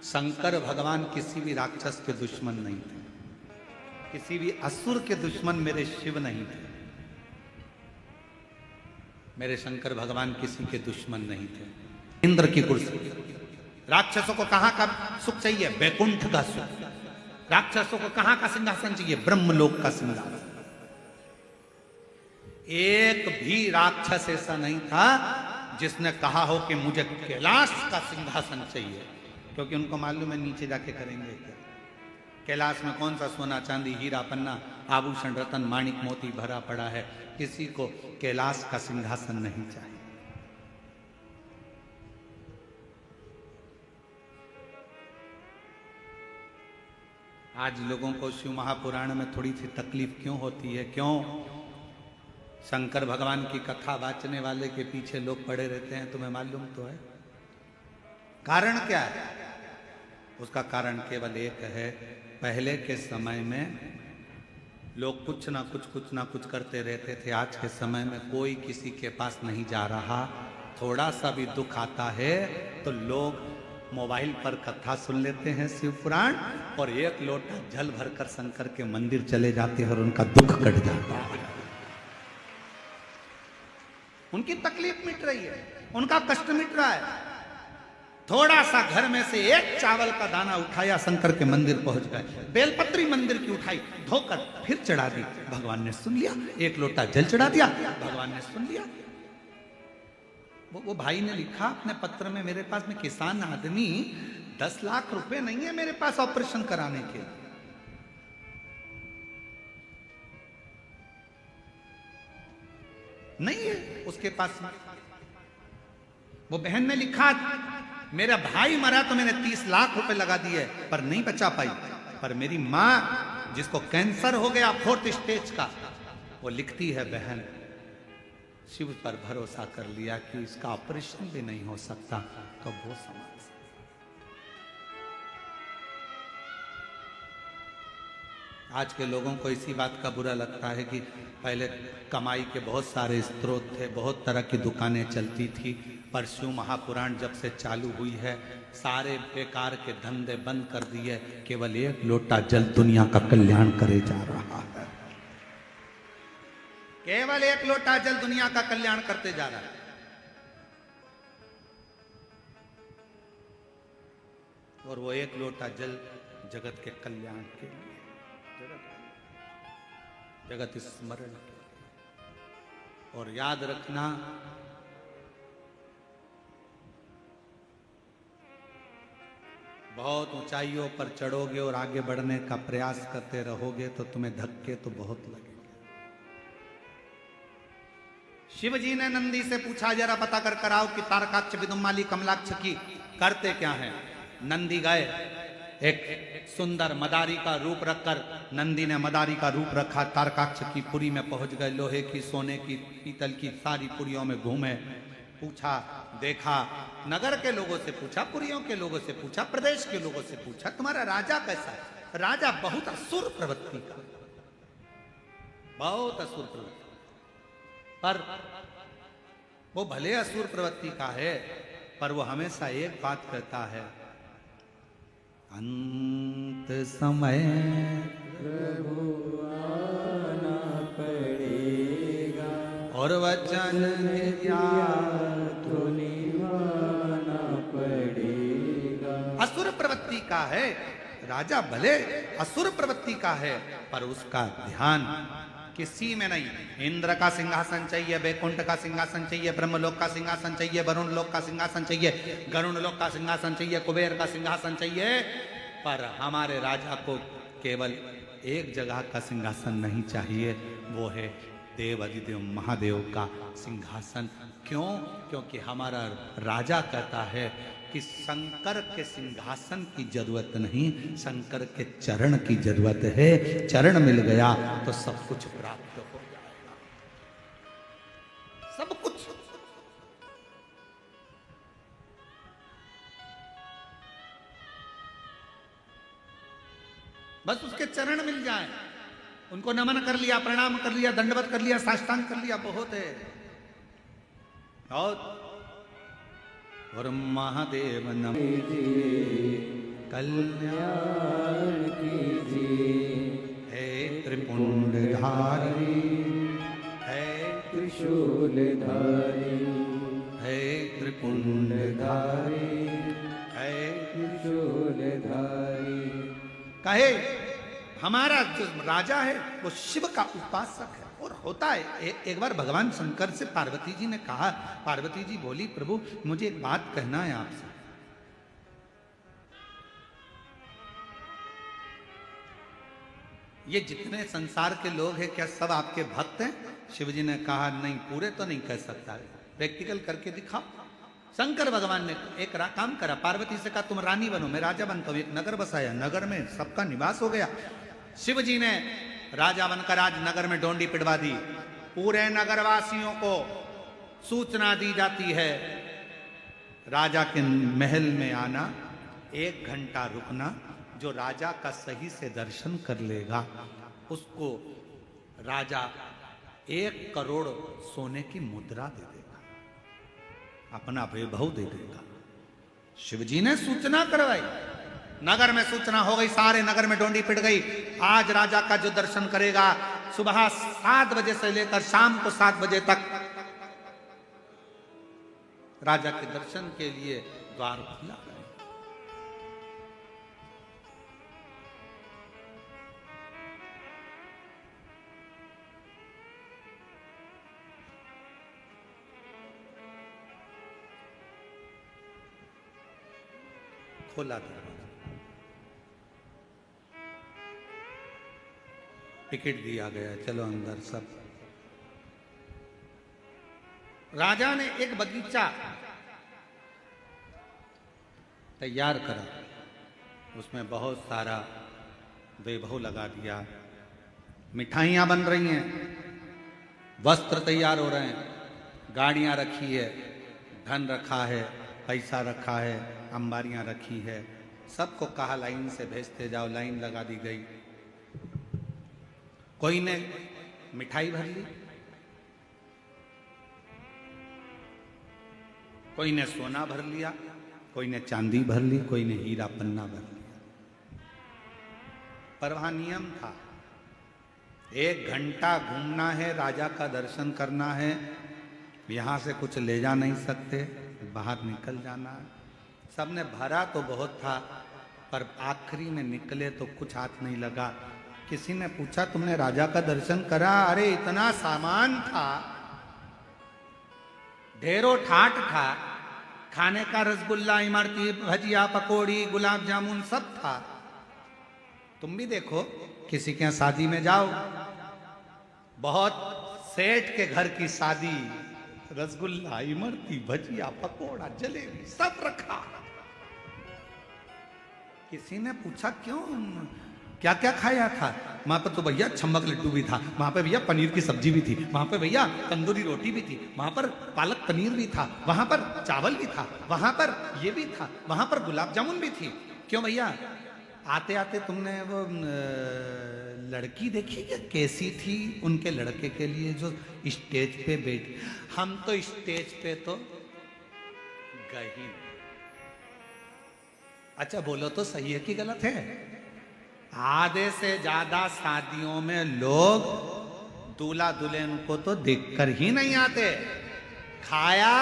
A: शंकर भगवान किसी भी राक्षस के दुश्मन नहीं थे, किसी भी असुर के दुश्मन मेरे शिव नहीं थे। मेरे शंकर भगवान किसी के दुश्मन नहीं थे। इंद्र की कुर्सी, राक्षसों को कहां का सुख चाहिए? वैकुंठ का सुख। राक्षसों को कहां का सिंहासन चाहिए? ब्रह्मलोक का सिंहासन। एक भी राक्षस ऐसा नहीं था जिसने कहा हो कि मुझे कैलाश का सिंहासन चाहिए, क्योंकि उनको मालूम है नीचे जाके करेंगे क्या। कैलाश में कौन सा सोना चांदी हीरा पन्ना आभूषण रतन माणिक मोती भरा पड़ा है। किसी को कैलाश का सिंहासन नहीं चाहिए। आज लोगों को शिव महापुराण में थोड़ी सी तकलीफ क्यों होती है? क्यों शंकर भगवान की कथा वाचने वाले के पीछे लोग पड़े रहते हैं? तुम्हें मालूम तो है कारण क्या है? उसका कारण केवल एक है, पहले के समय में लोग कुछ ना कुछ करते रहते थे। आज के समय में कोई किसी के पास नहीं जा रहा। थोड़ा सा भी दुख आता है तो लोग मोबाइल पर कथा सुन लेते हैं शिव पुराण, और एक लोटा जल भरकर शंकर के मंदिर चले जाते हैं और उनका दुख कट जाता है। उनकी तकलीफ मिट रही है, उनका कष्ट मिट रहा है। थोड़ा सा घर में से एक चावल का दाना उठाया, शंकर के मंदिर पहुंच गए, बेलपत्री मंदिर की उठाई, धोकर फिर चढ़ा दी, भगवान ने सुन लिया। एक लोटा जल चढ़ा दिया, भगवान ने सुन लिया। वो भाई ने लिखा अपने पत्र में, मेरे पास में किसान आदमी, 10 लाख रुपए नहीं है मेरे पास ऑपरेशन कराने के। नहीं है उसके पास में। वो बहन ने लिखा, मेरा भाई मरा तो मैंने 30 लाख रुपए लगा दिए पर नहीं बचा पाई, पर मेरी मां जिसको कैंसर हो गया 4th स्टेज का, वो लिखती है, बहन शिव पर भरोसा कर लिया कि इसका ऑपरेशन भी नहीं हो सकता तो वो समाज। आज के लोगों को इसी बात का बुरा लगता है कि पहले कमाई के बहुत सारे स्रोत थे, बहुत तरह की दुकानें चलती थी, पर शिव महापुराण जब से चालू हुई है सारे बेकार के धंधे बंद कर दिए, केवल एक लोटा जल दुनिया का कल्याण करे जा रहा है। केवल एक लोटा जल दुनिया का कल्याण करते जा रहा है। और वो एक लोटा जल जगत के कल्याण के लिए, जगत स्मरण के लिए। और याद रखना, बहुत ऊंचाइयों पर चढ़ोगे और आगे बढ़ने का प्रयास करते रहोगे तो तुम्हें धक्के तो बहुत लगेंगे। शिव जी ने नंदी से पूछा, जरा पता कर कराओ कि तारकाक्ष, विदुमाली, कमलाक्ष की करते क्या हैं। नंदी गए, एक सुंदर मदारी का रूप रखकर नंदी ने मदारी का रूप रखा, तारकाक्ष की पुरी में पहुंच गए। लोहे की, सोने की, पीतल की सारी पुरियों में घूमे, पूछा, देखा, नगर के लोगों से पूछा, पुरियों के लोगों से पूछा, प्रदेश के लोगों से पूछा, तुम्हारा राजा कैसा है। राजा बहुत असुर प्रवृत्ति का, बहुत असुर प्रवृत्ति, पर वो भले असुर प्रवृत्ति का है, पर वो हमेशा एक बात कहता है, अंत समय
C: प्रभु आना पड़ेगा
A: और वचन दिया
C: तो निभाना पड़ेगा।
A: असुर प्रवृत्ति का है राजा, भले असुर प्रवृत्ति का है, पर उसका ध्यान किसी में नहीं। इंद्र का सिंहासन चाहिए, वैकुंठ का सिंहासन चाहिए, ब्रह्मलोक का सिंहासन चाहिए, वरुण लोक का सिंहासन चाहिए, गरुण लोक का सिंहासन चाहिए, कुबेर का सिंहासन चाहिए, पर हमारे राजा को केवल एक जगह का सिंहासन नहीं चाहिए, वो है देव अधिदेव महादेव का सिंहासन। क्यों? क्योंकि हमारा राजा कहता है कि शंकर के सिंहासन की जरूरत नहीं, शंकर के चरण की जरूरत है। चरण मिल गया तो सब कुछ प्राप्त हो जाएगा, सब कुछ। बस उसके चरण मिल जाए, उनको नमन कर लिया, प्रणाम कर लिया, दंडवत कर लिया, साष्टांग कर लिया, बहुत है। और महादेव नम कल्याण
C: कीजिए,
A: हे त्रिपुंडधारी, हे
C: त्रिशूलधारी,
A: हे त्रिपुंडधारी, हे
C: त्रिशूलधारी।
A: कहे हमारा जो राजा है वो शिव का उपासक है। और होता है, एक बार भगवान शंकर से पार्वती जी ने कहा, पार्वती जी बोली, प्रभु मुझे एक बात कहना है आपसे। ये जितने संसार के लोग हैं क्या सब आपके भक्त हैं? शिव जी ने कहा, नहीं, पूरे तो नहीं कह सकता, प्रैक्टिकल करके दिखाओ। शंकर भगवान ने एक काम करा, पार्वती से कहा तुम रानी बनो, मैं राजा बनता हूं। एक नगर बसाया, नगर में सबका निवास हो गया। शिव जी ने राजा बनकर आज नगर में डोंडी पिटवा दी। पूरे नगरवासियों को सूचना दी जाती है, राजा के महल में आना, 1 घंटा रुकना, जो राजा का सही से दर्शन कर लेगा उसको राजा 1 करोड़ सोने की मुद्रा दे देगा, अपना वैभव दे देगा। शिवजी ने सूचना करवाई, नगर में सूचना हो गई, सारे नगर में डोंडी पिट गई। आज राजा का जो दर्शन करेगा, सुबह 7 बजे से लेकर शाम को 7 बजे तक राजा के दर्शन के लिए द्वार खुला रहे। खोला दरवाजा, टिकट दिया गया, चलो अंदर सब। राजा ने एक बगीचा तैयार करा, उसमें बहुत सारा वैभव लगा दिया, मिठाइयां बन रही हैं, वस्त्र तैयार हो रहे हैं, गाड़ियां रखी है, धन रखा है, पैसा रखा है, अंबारियां रखी है। सबको कहा लाइन से भेजते जाओ, लाइन लगा दी गई। कोई ने मिठाई भर ली, कोई ने सोना भर लिया, कोई ने चांदी भर ली, कोई ने हीरा पन्ना भर लिया। पर वहां नियम था, 1 घंटा घूमना है, राजा का दर्शन करना है, यहां से कुछ ले जा नहीं सकते, बाहर निकल जाना है। सबने भरा तो बहुत था, पर आखिरी में निकले तो कुछ हाथ नहीं लगा। किसी ने पूछा तुमने राजा का दर्शन करा? अरे इतना सामान था, ढेरों ठाट था, खाने का रसगुल्ला, इमरती, भजिया, पकौड़ी, गुलाब जामुन सब था। तुम भी देखो, किसी के यहाँ शादी में जाओ, बहुत सेठ के घर की शादी, रसगुल्ला, इमरती, भजिया, पकौड़ा, जलेबी सब रखा। किसी ने पूछा क्यों, क्या क्या खाया था? वहां पर तो भैया छम्मक लड्डू भी था, वहां पे भैया पनीर की सब्जी भी थी, वहां पे भैया तंदूरी रोटी भी थी, वहां पर पालक पनीर भी था, वहां पर चावल भी था, वहां पर ये भी था, वहां पर गुलाब जामुन भी थी। क्यों भैया, आते आते तुमने वो लड़की देखी क्या कैसी थी उनके लड़के के लिए जो स्टेज पे बैठी? हम तो स्टेज पे तो गए ही नहीं। अच्छा बोलो तो सही है कि गलत है? आधे से ज्यादा शादियों में लोग दूल्हा दुल्हन को तो देखकर ही नहीं आते। खाया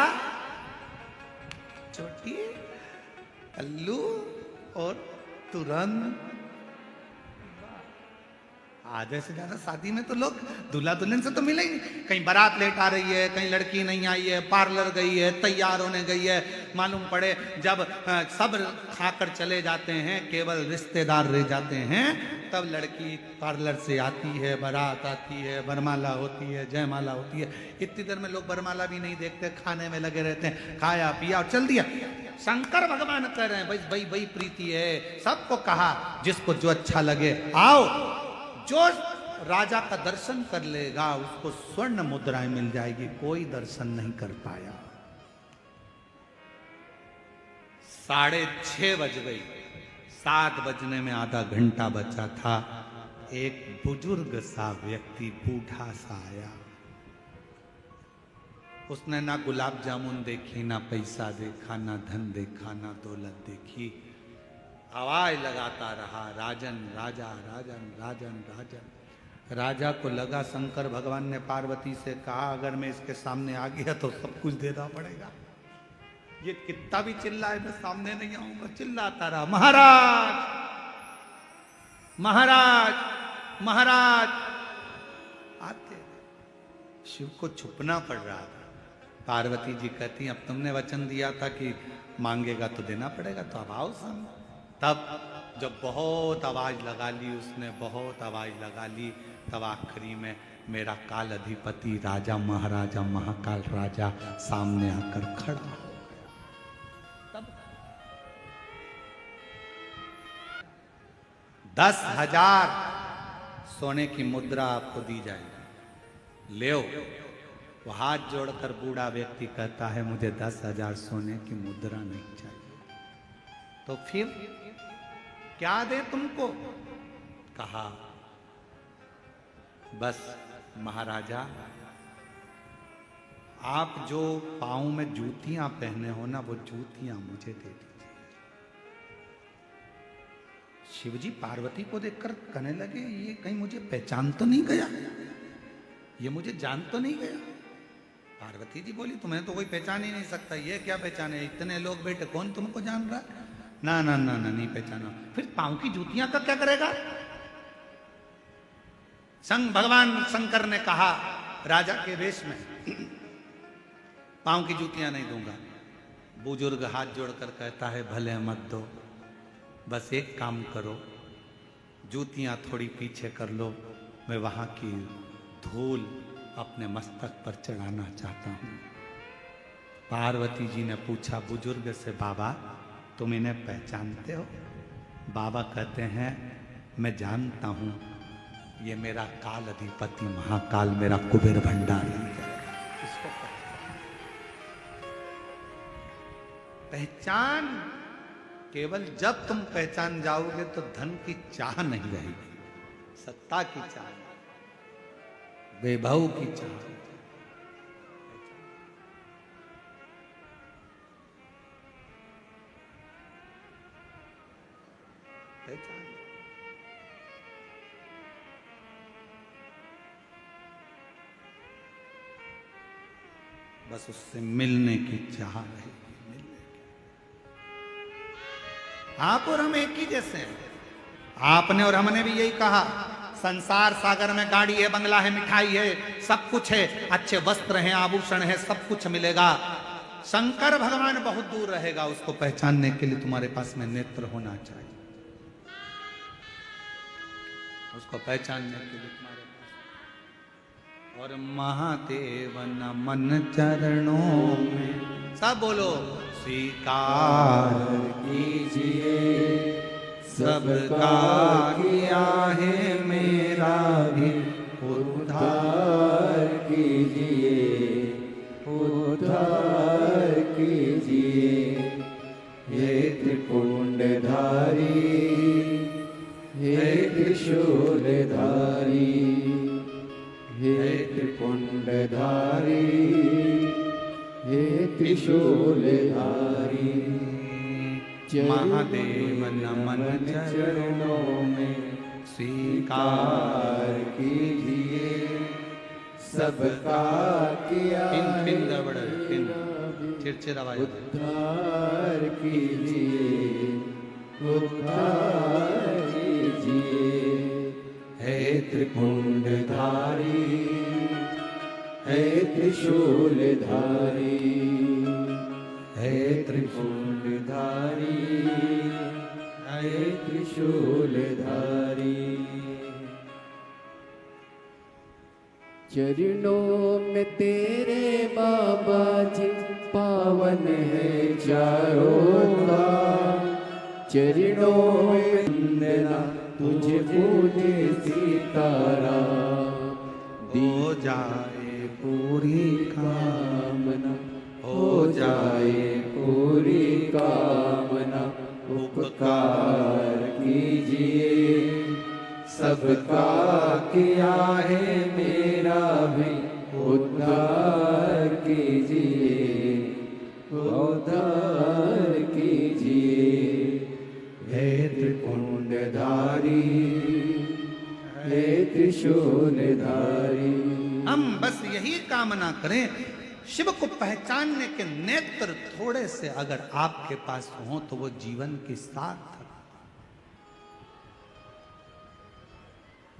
A: चोटी अल्लू और तुरंत। आधे से ज्यादा शादी में तो लोग दूल्हा दुल्हन से तो मिले ही नहीं। कहीं बारात लेट आ रही है, कहीं लड़की नहीं आई है, पार्लर गई है, तैयार होने गई है, मालूम पड़े जब सब खाकर चले जाते हैं, केवल रिश्तेदार रह जाते हैं, तब लड़की पार्लर से आती है, बारात आती है, वरमाला होती है, जयमाला होती है। इतनी देर में लोग वरमाला भी नहीं देखते, खाने में लगे रहते हैं, खाया पिया और चल दिया। शंकर भगवान कह रहे हैं भाई भाई भाई प्रीति है, सबको कहा जिसको जो अच्छा लगे आओ। जो राजा का दर्शन कर लेगा उसको स्वर्ण मुद्राएं मिल जाएगी। कोई दर्शन नहीं कर पाया। 6:30 बज गई, 7 बजने में आधा घंटा बचा था। एक बुजुर्ग सा व्यक्ति बूढ़ा सा आया। उसने ना गुलाब जामुन देखी, ना पैसा देखा, ना धन देखा, ना दौलत देखी। आवाज लगाता रहा, राजन राजा, राजन राजन राजन। राजा को लगा शंकर भगवान ने पार्वती से कहा अगर मैं इसके सामने आ गया तो सब कुछ देना पड़ेगा। ये कितना भी चिल्लाए मैं सामने नहीं आऊंगा। चिल्लाता रहा, महाराज महाराज महाराज। आते शिव को छुपना पड़ रहा था। पार्वती जी कहती अब तुमने वचन दिया था कि मांगेगा तो देना पड़ेगा, तो अब आओ सामने। तब जब बहुत आवाज लगा ली उसने, बहुत आवाज लगा ली, तब आखिरी में मेरा काल अधिपति राजा महाराजा महाकाल राजा सामने आकर खड़ा हो गया। तब 10,000 सोने की मुद्रा आपको दी जाएगी, ले। वो हाथ जोड़कर बूढ़ा व्यक्ति कहता है मुझे 10,000 सोने की मुद्रा नहीं चाहिए। तो फिर क्या दे तुमको? कहा बस महाराजा आप जो पांव में जूतियां पहने हो ना, वो जूतियां मुझे दे दीजिए। शिवजी पार्वती को देखकर कहने लगे ये कहीं मुझे पहचान तो नहीं गया, ये मुझे जान तो नहीं गया। पार्वती जी बोली तुम्हें तो कोई पहचान ही नहीं सकता, ये क्या पहचाने, इतने लोग बैठे कौन तुमको जान रहा है? ना ना ना ना नहीं पहचाना। फिर पांव की जूतियां का क्या करेगा? भगवान शंकर ने कहा राजा के वेश में, पांव की जूतियां नहीं दूंगा। बुजुर्ग हाथ जोड़कर कहता है भले मत दो, बस एक काम करो, जूतियां थोड़ी पीछे कर लो, मैं वहां की धूल अपने मस्तक पर चढ़ाना चाहता हूं। पार्वती जी ने पूछा बुजुर्ग से, बाबा तुम इन्हें पहचानते हो? बाबा कहते हैं मैं जानता हूं, ये मेरा काल अधिपति महाकाल, मेरा कुबेर भंडारी है। इसको पहचान केवल जब तुम पहचान जाओगे तो धन की चाह नहीं रहेगी, सत्ता की चाह, वैभव की चाह। पहचान बस उससे मिलने की चाह रहेगी, मिलने की। आप और हम एक ही जैसे हैं। आपने और हमने भी यही कहा, संसार सागर में गाड़ी है, बंगला है, मिठाई है, सब कुछ है, अच्छे वस्त्र हैं, आभूषण है, सब कुछ मिलेगा। शंकर भगवान बहुत दूर रहेगा, उसको पहचानने के लिए तुम्हारे पास में नेत्र होना चाहिए। उसको पहचानने के लिए तुम्हारे पास। और महादेव नमन चरणों में, सब बोलो स्वीकार
C: कीजिए,
A: सबका किया है मेरा भी
C: उद्धार कीजिए, उद्धार कीजिए। हे त्रिपुंडधारी, हे त्रिशूलधारी, हे त्रिपुंडधारी, हे त्रिशूलधारी।
A: महादेव नमन
C: चरणों में
A: स्वीकार
C: कीजिए, सबका किया
A: पिन दबड़ पिन चिड़चिड़ आवाज
C: उद्धार कीजिए, उद्धार कीजिए। हे त्रिपुंडधारी, हे त्रिशूलधारी, हे त्रिपुंडधारी, हे त्रिशूलधारी। चरणों में तेरे बाबा जी पावन है चारों धाम। चरणों में वंदना तुझे पूजे सीताराम।
A: हो जाए पूरी
C: कामना, हो जाए पूरी कामना। उपकार कीजिए, सबका किया है मेरा भी उद्धार कीजिए, उद्धार कीजिए। हे त्रिपुंडधारी, हे त्रिशूलधारी।
A: हम बस यही कामना करें, शिव को पहचानने के नेत्र थोड़े से अगर आपके पास हो तो वो जीवन की सार्थक,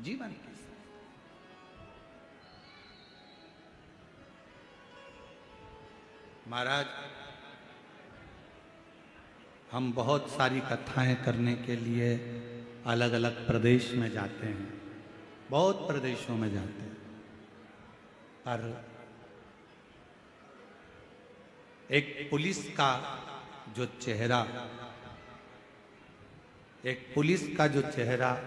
A: जीवन की सार्थक। महाराज हम बहुत सारी कथाएं करने के लिए अलग अलग प्रदेश में जाते हैं, बहुत प्रदेशों में जाते हैं, पर एक पुलिस का जो चेहरा, एक पुलिस का जो चेहरा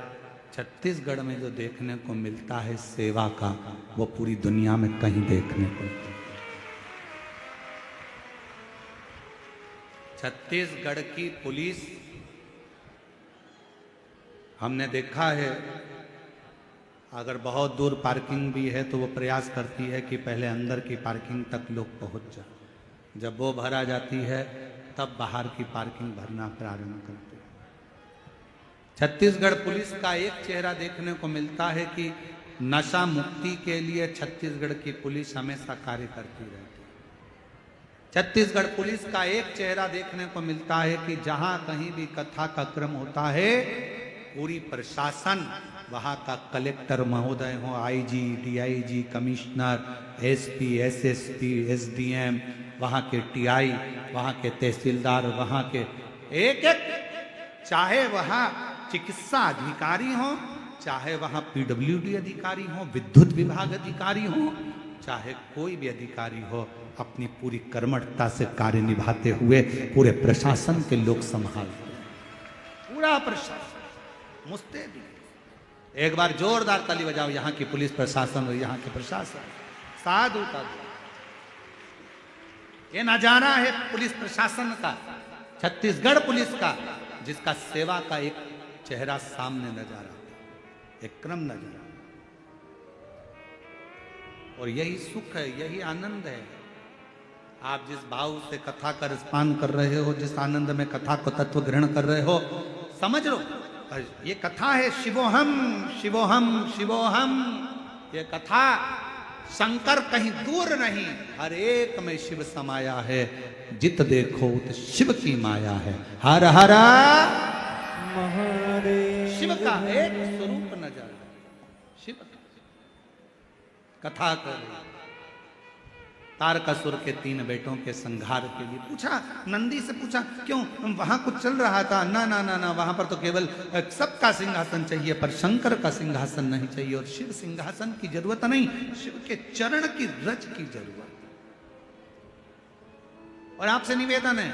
A: छत्तीसगढ़ में जो देखने को मिलता है सेवा का, वो पूरी दुनिया में कहीं देखने को नहीं। छत्तीसगढ़ की पुलिस हमने देखा है, अगर बहुत दूर पार्किंग भी है तो वो प्रयास करती है कि पहले अंदर की पार्किंग तक लोग पहुंच जाए, जब वो भरा जाती है तब बाहर की पार्किंग भरना प्रारंभ करती है। छत्तीसगढ़ पुलिस का एक चेहरा देखने को मिलता है कि नशा मुक्ति के लिए छत्तीसगढ़ की पुलिस हमेशा कार्य करती रहती है। छत्तीसगढ़ पुलिस का एक चेहरा देखने को मिलता है कि जहां कहीं भी कथा का क्रम होता है, पूरी प्रशासन, वहां का कलेक्टर महोदय हो, IG, DIG, commissioner, SP, SSP, SDM, वहां के टीआई, वहां के तहसीलदार, वहां के एक एक, चाहे वहां चिकित्सा अधिकारी हो, चाहे वहां पीडब्ल्यूडी अधिकारी हो, विद्युत विभाग अधिकारी हो, चाहे कोई भी अधिकारी हो, अपनी पूरी कर्मठता से कार्य निभाते हुए पूरे प्रशासन के लोग संभालते हैं। पूरा प्रशासन मुस्तैदी। एक बार जोरदार ताली बजाओ यहाँ की पुलिस प्रशासन और यहाँ के प्रशासन। साधु का ये नजारा है पुलिस प्रशासन का, छत्तीसगढ़ पुलिस का, जिसका सेवा का एक चेहरा सामने नजर आता है, एक क्रम नजर आता है। और यही सुख है, यही आनंद है। आप जिस भाव से कथा का रसपान कर रहे हो, जिस आनंद में कथा को तत्व ग्रहण कर रहे हो, समझ लो ये कथा है शिवोहम शिवोहम शिवोहम। ये कथा शंकर कहीं दूर नहीं, हर एक में शिव समाया है। जित देखो तो शिव की माया है। हर हर
C: महादेव।
A: शिव का एक स्वरूप नजर, शिव कथा कर रही। तारकासुर के 3 बेटों के संहार के लिए पूछा, नंदी से पूछा, क्यों वहां कुछ चल रहा था? ना ना ना ना, वहां पर तो केवल सबका सिंहासन चाहिए, पर शंकर का सिंहासन नहीं चाहिए। और शिव सिंहासन की जरूरत नहीं, शिव के चरण की रज की जरूरत। और आपसे निवेदन है,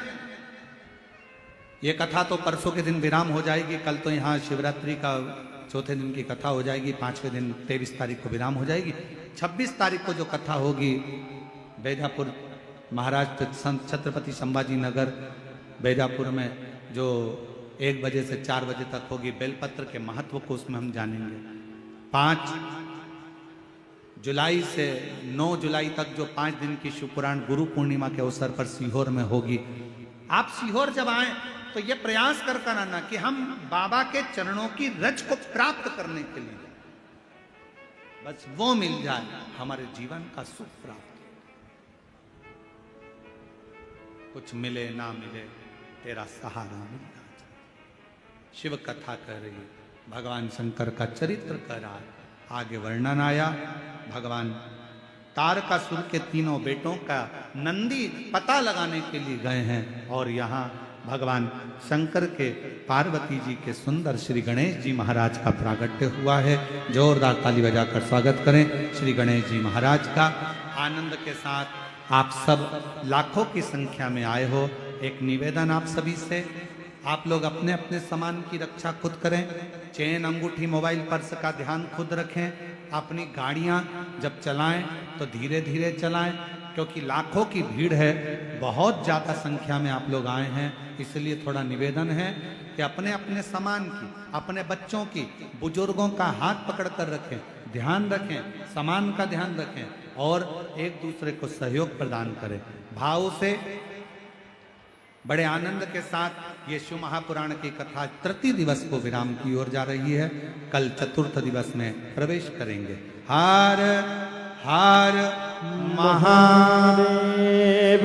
A: ये कथा तो परसों के दिन विराम हो जाएगी। कल तो यहाँ शिवरात्रि का चौथे दिन की कथा हो जाएगी, 5वें दिन 23 तारीख को विराम हो जाएगी। 26 तारीख को जो कथा होगी बैजापुर महाराष्ट्र छत्रपति संभाजी नगर बैजापुर में, जो 1 बजे से 4 बजे तक होगी, बेलपत्र के महत्व को उसमें हम जानेंगे। 5 जुलाई से 9 जुलाई तक जो 5 दिन की शिवपुराण गुरु पूर्णिमा के अवसर पर सीहोर में होगी। आप सीहोर जब आए तो ये प्रयास कर कर आना कि हम बाबा के चरणों की रज को प्राप्त करने के लिए, बस वो मिल जाए, हमारे जीवन का सुख प्राप्त। कुछ मिले ना मिले, तेरा सहारा मिल जाए। शिव कथा कह रही है, भगवान शंकर का चरित्र कह रहा है। आगे वर्णन आया, भगवान तारकासुर के 3 बेटों का नंदी पता लगाने के लिए गए हैं। और यहाँ भगवान शंकर के पार्वती जी के सुंदर श्री गणेश जी महाराज का प्रागट्य हुआ है। जोरदार ताली बजाकर स्वागत करें श्री गणेश जी महाराज का। आनंद के साथ आप सब लाखों की संख्या में आए हो। एक निवेदन आप सभी से, आप लोग अपने अपने सामान की रक्षा खुद करें। चेन, अंगूठी, मोबाइल, पर्स का ध्यान खुद रखें। अपनी गाड़ियां जब चलाएं तो धीरे धीरे चलाएं, क्योंकि लाखों की भीड़ है, बहुत ज़्यादा संख्या में आप लोग आए हैं। इसलिए थोड़ा निवेदन है कि अपने अपने सामान की, अपने बच्चों की, बुजुर्गों का हाथ पकड़ कर रखें, ध्यान रखें, सामान का ध्यान रखें और एक दूसरे को सहयोग प्रदान करें। भाव से बड़े आनंद के साथ ये शिव महापुराण की कथा तृतीय दिवस को विराम की ओर जा रही है। कल चतुर्थ दिवस में प्रवेश करेंगे। हर हर महादेव।